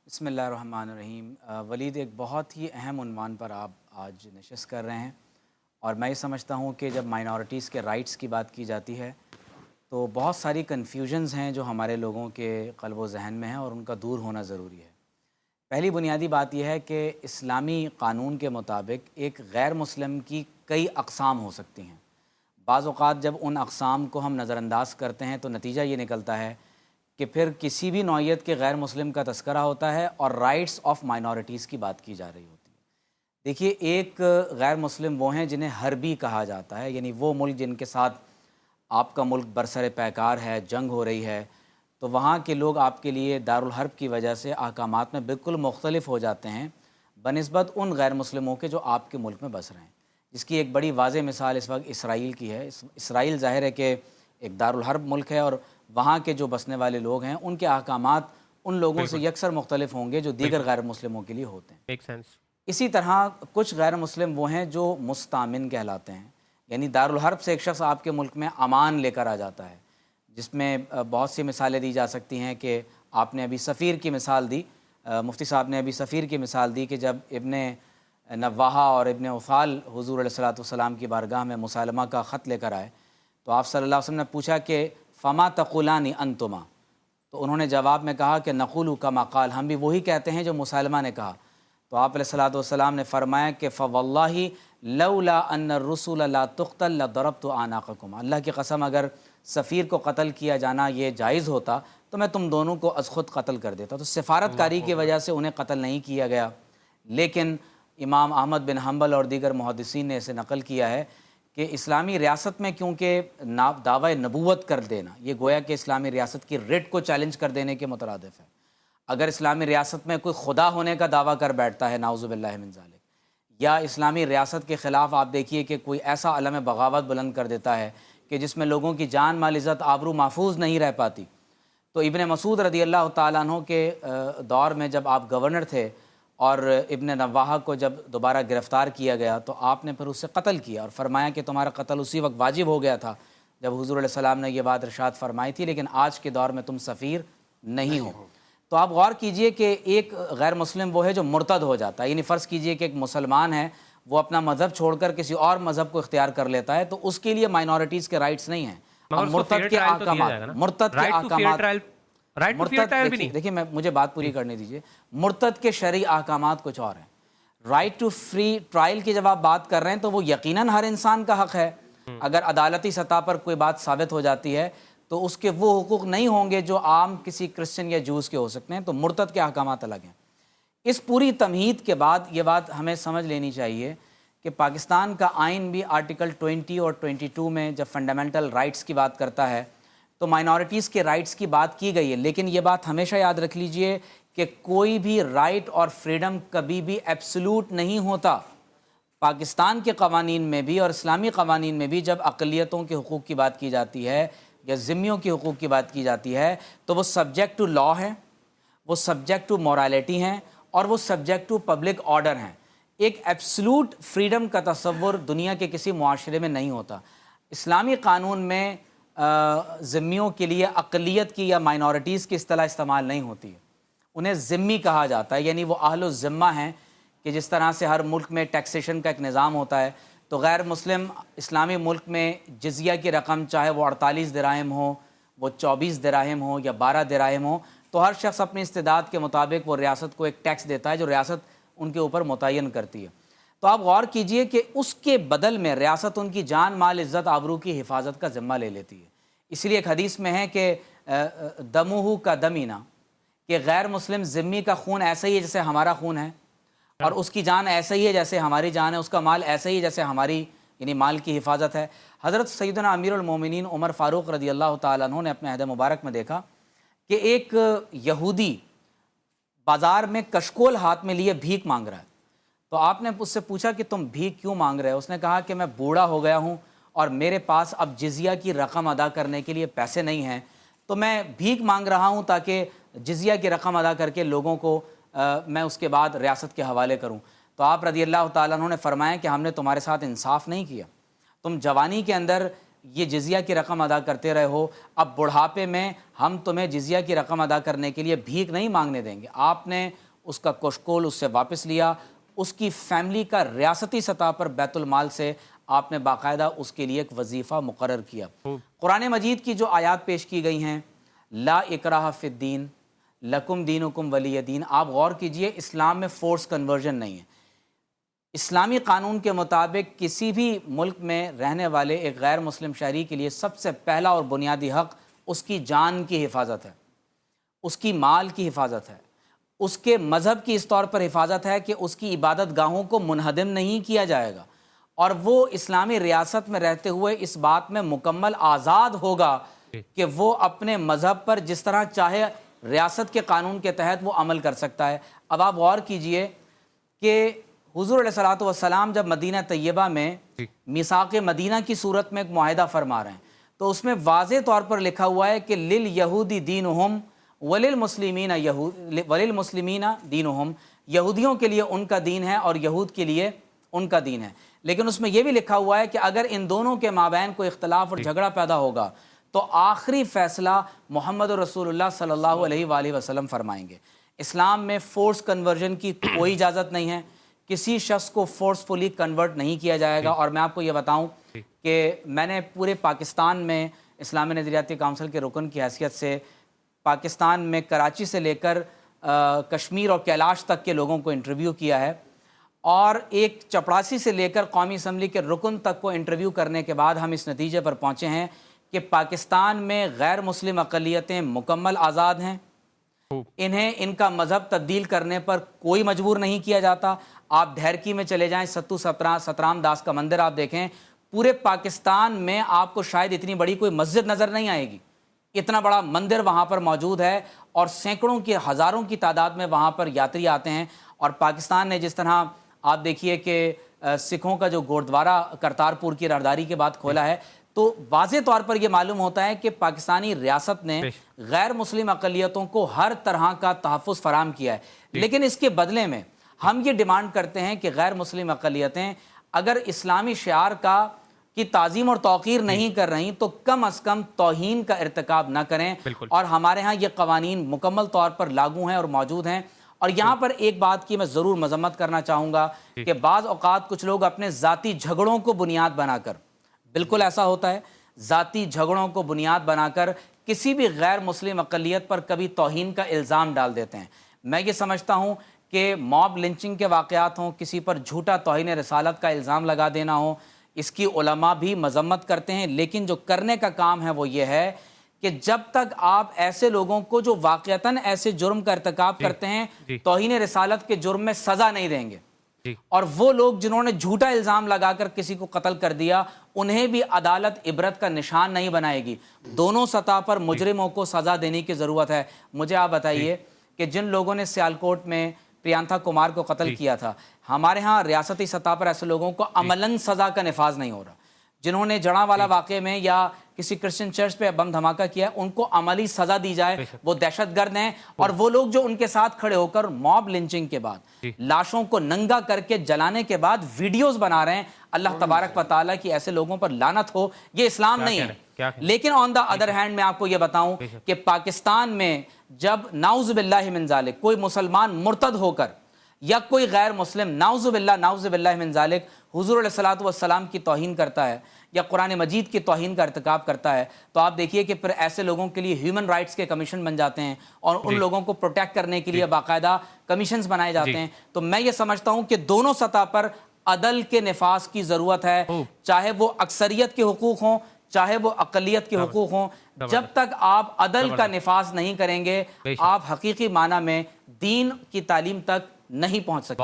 بسم اللہ الرحمن الرحیم۔ ولید، ایک بہت ہی اہم عنوان پر آپ آج نشست کر رہے ہیں، اور میں یہ سمجھتا ہوں کہ جب مائنورٹیز کے رائٹس کی بات کی جاتی ہے تو بہت ساری کنفیوژنز ہیں جو ہمارے لوگوں کے قلب و ذہن میں ہیں، اور ان کا دور ہونا ضروری ہے۔ پہلی بنیادی بات یہ ہے کہ اسلامی قانون کے مطابق ایک غیر مسلم کی کئی اقسام ہو سکتی ہیں۔ بعض اوقات جب ان اقسام کو ہم نظر انداز کرتے ہیں تو نتیجہ یہ نکلتا ہے کہ پھر کسی بھی نوعیت کے غیر مسلم کا تذکرہ ہوتا ہے اور رائٹس آف مائنورٹیز کی بات کی جا رہی ہوتی ہے۔ دیکھیے، ایک غیر مسلم وہ ہیں جنہیں حربی کہا جاتا ہے، یعنی وہ ملک جن کے ساتھ آپ کا ملک برسر پیکار ہے، جنگ ہو رہی ہے، تو وہاں کے لوگ آپ کے لیے دارالحرب کی وجہ سے احکامات میں بالکل مختلف ہو جاتے ہیں بنسبت ان غیر مسلموں کے جو آپ کے ملک میں بس رہے ہیں، جس کی ایک بڑی واضح مثال اس وقت اسرائیل کی ہے۔ اسرائیل ظاہر ہے کہ ایک دارالحرب ملک ہے، اور وہاں کے جو بسنے والے لوگ ہیں ان کے احکامات ان لوگوں سے بالکل، یکسر مختلف ہوں گے جو دیگر بالکل، غیر مسلموں کے لیے ہوتے ہیں۔ Make sense. اسی طرح کچھ غیر مسلم وہ ہیں جو مستامن کہلاتے ہیں، یعنی دارالحرب سے ایک شخص آپ کے ملک میں امان لے کر آ جاتا ہے، جس میں بہت سی مثالیں دی جا سکتی ہیں کہ آپ نے ابھی سفیر کی مثال دی، مفتی صاحب نے ابھی سفیر کی مثال دی کہ جب ابن نواحہ اور ابن عفال حضور علیہ الصلوۃ والسلام کی بارگاہ میں مسالمہ کا خط لے کر آئے، تو آپ صلی اللہ علیہ وسلم نے پوچھا کہ فما تقولانی انتما، تو انہوں نے جواب میں کہا کہ نقول کما قال، ہم بھی وہی کہتے ہیں جو مسالمہ نے کہا۔ تو آپ علیہ الصلوۃ والسلام نے فرمایا کہ فواللہ لولا ان الرسول لا تقتل لضربت اعناقکم، اللہ کی قسم اگر سفیر کو قتل کیا جانا یہ جائز ہوتا تو میں تم دونوں کو از خود قتل کر دیتا۔ تو سفارت کاری اللہ کی اکبر! وجہ سے انہیں قتل نہیں کیا گیا، لیکن امام احمد بن حنبل اور دیگر محدثین نے اسے نقل کیا ہے کہ اسلامی ریاست میں کیونکہ دعوی نبوت کر دینا یہ گویا کہ اسلامی ریاست کی ریٹ کو چیلنج کر دینے کے مترادف ہے۔ اگر اسلامی ریاست میں کوئی خدا ہونے کا دعویٰ کر بیٹھتا ہے نعوذ باللہ من ذالک، یا اسلامی ریاست کے خلاف آپ دیکھیے کہ کوئی ایسا علم بغاوت بلند کر دیتا ہے کہ جس میں لوگوں کی جان مال عزت آبرو محفوظ نہیں رہ پاتی، تو ابن مسعود رضی اللہ تعالیٰ عنہ کے دور میں جب آپ گورنر تھے اور ابن نواحہ کو جب دوبارہ گرفتار کیا گیا تو آپ نے پھر اسے قتل کیا، اور فرمایا کہ تمہارا قتل اسی وقت واجب ہو گیا تھا جب حضور علیہ السلام نے یہ بات ارشاد فرمائی تھی، لیکن آج کے دور میں تم سفیر نہیں ہو۔ تو آپ غور کیجئے کہ ایک غیر مسلم وہ ہے جو مرتد ہو جاتا ہے، یعنی فرض کیجئے کہ ایک مسلمان ہے، وہ اپنا مذہب چھوڑ کر کسی اور مذہب کو اختیار کر لیتا ہے، تو اس کے لیے مائنورٹیز کے رائٹس نہیں ہیں۔ مگر اب اس کو فیئر مرتد کے ٹرائل تو دیا جائے گا احکامات، نا؟ مرتد کے رائٹ ٹو فیئر احکامات، ٹرائل، رائٹ ٹو فیئر مرتد ٹرائل بھی نہیں۔ دیکھیے مجھے بات پوری کرنے دیجئے، مرتد کے شرعی احکامات کچھ اور ہیں۔ رائٹ ٹو فری ٹرائل کی جب آپ بات کر رہے ہیں تو وہ یقیناً ہر انسان کا حق ہے، اگر عدالتی سطح پر کوئی بات ثابت ہو جاتی ہے تو اس کے وہ حقوق نہیں ہوں گے جو عام کسی کرسچن یا جوز کے ہو سکتے ہیں، تو مرتد کے احکامات الگ ہیں۔ اس پوری تمہید کے بعد یہ بات ہمیں سمجھ لینی چاہیے کہ پاکستان کا آئین بھی آرٹیکل 20 اور 22 میں جب فنڈامنٹل رائٹس کی بات کرتا ہے تو مائنورٹیز کے رائٹس کی بات کی گئی ہے، لیکن یہ بات ہمیشہ یاد رکھ لیجئے کہ کوئی بھی رائٹ اور فریڈم کبھی بھی ایبسولوٹ نہیں ہوتا۔ پاکستان کے قوانین میں بھی اور اسلامی قوانین میں بھی جب اقلیتوں کے حقوق کی بات کی جاتی ہے یا ذمیوں کے حقوق کی بات کی جاتی ہے تو وہ سبجیکٹ ٹو لا ہے، وہ سبجیکٹ ٹو مورالٹی ہیں، اور وہ سبجیکٹ ٹو پبلک آرڈر ہیں۔ ایک ایبسولوٹ فریڈم کا تصور دنیا کے کسی معاشرے میں نہیں ہوتا۔ اسلامی قانون میں ذمیوں کے لیے اقلیت کی یا مائنورٹیز کی اصطلاح استعمال نہیں ہوتی ہے، انہیں ذمی کہا جاتا ہے، یعنی وہ اہل الذمہ ہیں، کہ جس طرح سے ہر ملک میں ٹیکسیشن کا ایک نظام ہوتا ہے تو غیر مسلم اسلامی ملک میں جزیہ کی رقم چاہے وہ 48 دراہم ہو، وہ 24 دراہم ہو یا 12 دراہم ہو، تو ہر شخص اپنی استعداد کے مطابق وہ ریاست کو ایک ٹیکس دیتا ہے جو ریاست ان کے اوپر متعین کرتی ہے۔ تو آپ غور کیجئے کہ اس کے بدل میں ریاست ان کی جان مال عزت آبرو کی حفاظت کا ذمہ لے لیتی ہے۔ اس لیے ایک حدیث میں ہے کہ دمہ کا دمینا، کہ غیر مسلم ذمی کا خون ایسا ہی ہے جیسے ہمارا خون ہے، اور اس کی جان ایسا ہی ہے جیسے ہماری جان ہے، اس کا مال ایسا ہی ہے جیسے ہماری یعنی مال کی حفاظت ہے۔ حضرت سیدنا امیر المومنین عمر فاروق رضی اللہ تعالیٰ عنہ نے اپنے عہد مبارک میں دیکھا کہ ایک یہودی بازار میں کشکول ہاتھ میں لیے بھیک مانگ رہا ہے، تو آپ نے اس سے پوچھا کہ تم بھیک کیوں مانگ رہے ہو؟ اس نے کہا کہ میں بوڑھا ہو گیا ہوں اور میرے پاس اب جزیہ کی رقم ادا کرنے کے لیے پیسے نہیں ہیں، تو میں بھیک مانگ رہا ہوں تاکہ جزیہ کی رقم ادا کر کے لوگوں کو میں اس کے بعد ریاست کے حوالے کروں۔ تو آپ رضی اللہ تعالیٰ عنہ نے فرمایا کہ ہم نے تمہارے ساتھ انصاف نہیں کیا، تم جوانی کے اندر یہ جزیہ کی رقم ادا کرتے رہے ہو، اب بڑھاپے میں ہم تمہیں جزیہ کی رقم ادا کرنے کے لیے بھیک نہیں مانگنے دیں گے۔ آپ نے اس کا کشکول اس سے واپس لیا، اس کی فیملی کا ریاستی سطح پر بیت المال سے آپ نے باقاعدہ اس کے لیے ایک وظیفہ مقرر کیا۔ قرآن مجید کی جو آیات پیش کی گئی ہیں، لا اکراہ فی الدین لکم دینکم ولی دین، آپ غور کیجئے، اسلام میں فورس کنورژن نہیں ہے۔ اسلامی قانون کے مطابق کسی بھی ملک میں رہنے والے ایک غیر مسلم شہری کے لیے سب سے پہلا اور بنیادی حق اس کی جان کی حفاظت ہے، اس کی مال کی حفاظت ہے، اس کے مذہب کی اس طور پر حفاظت ہے کہ اس کی عبادت گاہوں کو منہدم نہیں کیا جائے گا، اور وہ اسلامی ریاست میں رہتے ہوئے اس بات میں مکمل آزاد ہوگا کہ وہ اپنے مذہب پر جس طرح چاہے ریاست کے قانون کے تحت وہ عمل کر سکتا ہے۔ اب آپ غور کیجئے کہ حضور علیہ الصلوۃ والسلام جب مدینہ طیبہ میں میثاق مدینہ کی صورت میں ایک معاہدہ فرما رہے ہیں تو اس میں واضح طور پر لکھا ہوا ہے کہ لِلْيَهُودِ دِينُهُمْ وَلِلْمُسْلِمِينَ دِينُهُمْ، یہودیوں کے لیے ان کا دین ہے اور یہود کے لیے ان کا دین ہے، لیکن اس میں یہ بھی لکھا ہوا ہے کہ اگر ان دونوں کے مابین کوئی اختلاف اور جھگڑا پیدا ہوگا تو آخری فیصلہ محمد رسول اللہ صلی اللہ علیہ وآلہ وسلم فرمائیں گے۔ اسلام میں فورس کنورژن کی کوئی اجازت نہیں ہے، کسی شخص کو فورسفلی کنورٹ نہیں کیا جائے گا۔ اور میں آپ کو یہ بتاؤں کہ میں نے پورے پاکستان میں اسلامی نظریاتی کونسل کے رکن کی حیثیت سے پاکستان میں کراچی سے لے کر کشمیر اور کیلاش تک کے لوگوں کو انٹرویو کیا ہے، اور ایک چپڑاسی سے لے کر قومی اسمبلی کے رکن تک کو انٹرویو کرنے کے بعد ہم اس نتیجے پر پہنچے ہیں کہ پاکستان میں غیر مسلم اقلیتیں مکمل آزاد ہیں، انہیں ان کا مذہب تبدیل کرنے پر کوئی مجبور نہیں کیا جاتا۔ آپ ڈھیرکی میں چلے جائیں، ستو سترام داس کا مندر آپ دیکھیں، پورے پاکستان میں آپ کو شاید اتنی بڑی کوئی مسجد نظر نہیں آئے گی، اتنا بڑا مندر وہاں پر موجود ہے، اور سینکڑوں کی ہزاروں کی تعداد میں وہاں پر یاتری آتے ہیں۔ اور پاکستان نے جس طرح آپ دیکھیے کہ سکھوں کا جو گوردوارہ کرتارپور کی راہداری کے بعد کھولا ہے، تو واضح طور پر یہ معلوم ہوتا ہے کہ پاکستانی ریاست نے غیر مسلم اقلیتوں کو ہر طرح کا تحفظ فراہم کیا ہے، لیکن اس کے بدلے میں ہم یہ ڈیمانڈ کرتے ہیں کہ غیر مسلم اقلیتیں اگر اسلامی شعار کی تعظیم اور توقیر نہیں کر رہی تو کم از کم توہین کا ارتکاب نہ کریں، اور ہمارے ہاں یہ قوانین مکمل طور پر لاگو ہیں اور موجود ہیں۔ اور یہاں پر ایک بات کی میں ضرور مذمت کرنا چاہوں گا کہ بعض اوقات کچھ لوگ اپنے ذاتی جھگڑوں کو بنیاد بنا کر، بالکل ایسا ہوتا ہے، ذاتی جھگڑوں کو بنیاد بنا کر کسی بھی غیر مسلم اقلیت پر کبھی توہین کا الزام ڈال دیتے ہیں۔ میں یہ سمجھتا ہوں کہ موب لنچنگ کے واقعات ہوں، کسی پر جھوٹا توہین رسالت کا الزام لگا دینا ہو، اس کی علماء بھی مذمت کرتے ہیں، لیکن جو کرنے کا کام ہے وہ یہ ہے کہ جب تک آپ ایسے لوگوں کو جو واقعتاً ایسے جرم کا ارتکاب کرتے ہیں توہین رسالت کے جرم میں سزا نہیں دیں گے، اور وہ لوگ جنہوں نے جھوٹا الزام لگا کر کسی کو قتل کر دیا انہیں بھی عدالت عبرت کا نشان نہیں بنائے گی۔ دونوں سطح پر مجرموں کو سزا دینے کی ضرورت ہے۔ مجھے آپ بتائیے کہ جن لوگوں نے سیالکوٹ میں پریانتھا کمار کو قتل کیا تھا، ہمارے ہاں ریاستی سطح پر ایسے لوگوں کو عملاً سزا کا نفاذ نہیں ہو رہا۔ جنہوں نے جڑاں والا واقعے میں یا کسی کرسچن چرچ پہ بم دھماکہ کیا ہے ان کو عملی سزا دی جائے، وہ دہشت گرد ہیں۔ اور وہ لوگ جو ان کے ساتھ کھڑے ہو کر موب لنچنگ کے بعد لاشوں کو ننگا کر کے جلانے کے بعد ویڈیوز بنا رہے ہیں، اللہ تبارک و تعالیٰ کی ایسے لوگوں پر لعنت ہو، یہ اسلام نہیں ہے۔ لیکن آن دا ادر ہینڈ میں آپ کو یہ بتاؤں کہ پاکستان میں جب نعوذ باللہ من ذالک کوئی مسلمان مرتد ہو کر یا کوئی غیر مسلم نعوذ باللہ من ذالک حضور علیہ الصلوۃ والسلام کی توہین کرتا ہے یا قرآن مجید کی توہین کا ارتکاب کرتا ہے، تو آپ دیکھیے کہ پھر ایسے لوگوں کے لیے ہیومن رائٹس کے کمیشن بن جاتے ہیں اور ان لوگوں کو پروٹیکٹ کرنے کے لیے باقاعدہ کمیشنز بنائے جاتے ہیں۔ تو میں یہ سمجھتا ہوں کہ دونوں سطح پر عدل کے نفاذ کی ضرورت ہے، چاہے وہ اکثریت کے حقوق ہوں چاہے وہ اقلیت کے حقوق ہوں۔ جب تک آپ عدل کا نفاذ نہیں کریں گے آپ حقیقی معنی میں دین کی تعلیم تک نہیں پہنچ سکیں۔